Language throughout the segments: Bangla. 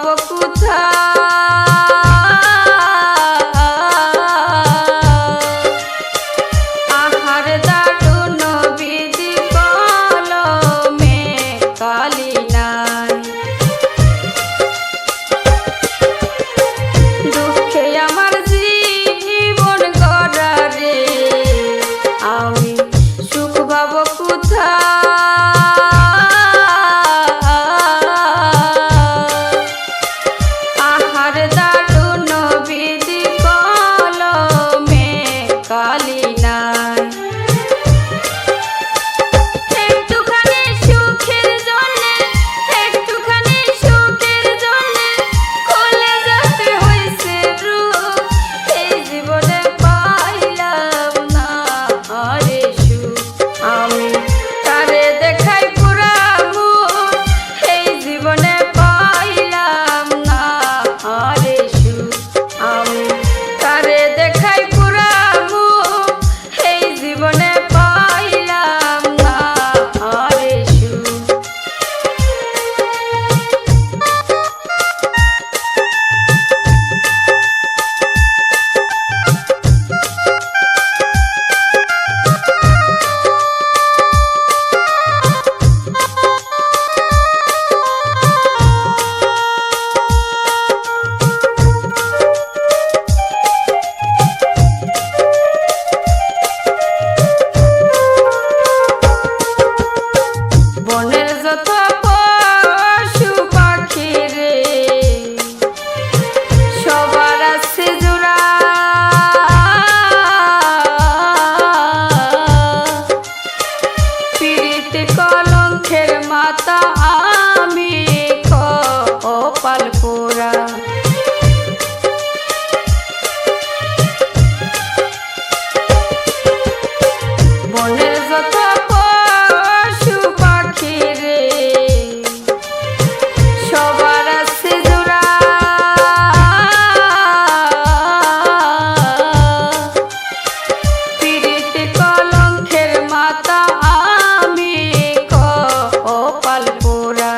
পাবো কোথায়। আহার দারুণ বিধি কলমে কালি নাই। দুঃখে আমার জীবন গড়া রে, আমি সুখ পাবো কোথায়। আহার দারুণ বিধি কলমে কালি নাই। একটুখানি সুখের জন্যে, একটুখানি সুখের জন্যে খুলে যেতে হইছে রূপ। এই জীবনে পাইলাম না আরে সুখ, আমি তারে দেখাই পুরা মুখ। এই জীবনে পাইলাম না আরে সুখ, আমি তারে দেখাই পুরা মুখ। এই জীবনে পাইলাম না আরে সুখ। বনের যত পশু পাখি রে, সবার আছে জোড়া। পিরিতে কলঙ্কের মাতা আমি কপাল পোড়া। বনের যত পশু পাখি রে, সবার আছে জোড়া। পিরিতে কলঙ্কের মাতা আমি কপাল পোড়া।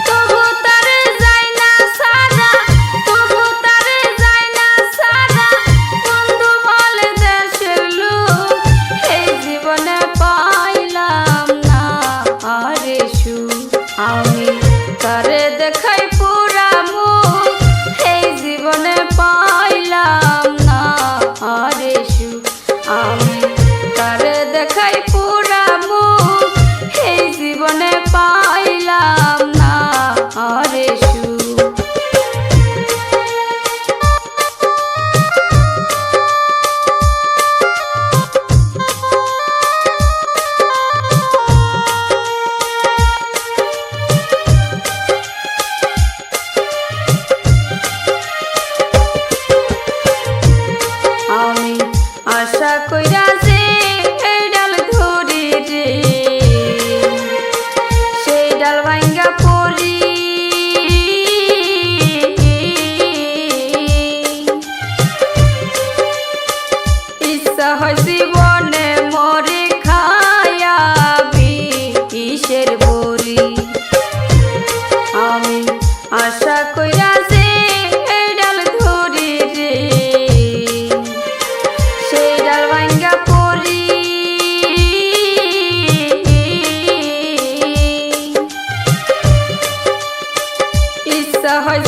তবু তারে যায় না সারা, তবু তারে যায় না সারা, বন্ধু বলে দেশের লোক। এই জীবনে পাইলাম না আরে সুখ, আমি তারে দেখাই পুরা মুখ। এই জীবনে পাইলাম না আরে সুখ, আমি তারে দেখাই পুরা মুখ। এই জীবনে পাইলাম না আরে সুখ। আমি আশা কইরা যে ডাল ধরি রে, সেই ডাল ভাঙ্গা পড়ি। ইচ্ছা হয় জীবনে মরে খায়া বিষের বড়ি। আমি আশা কইরা যে ডাল ধরি রে, সেই ডাল ভাঙ্গা পড়ি। ইচ্ছা হয়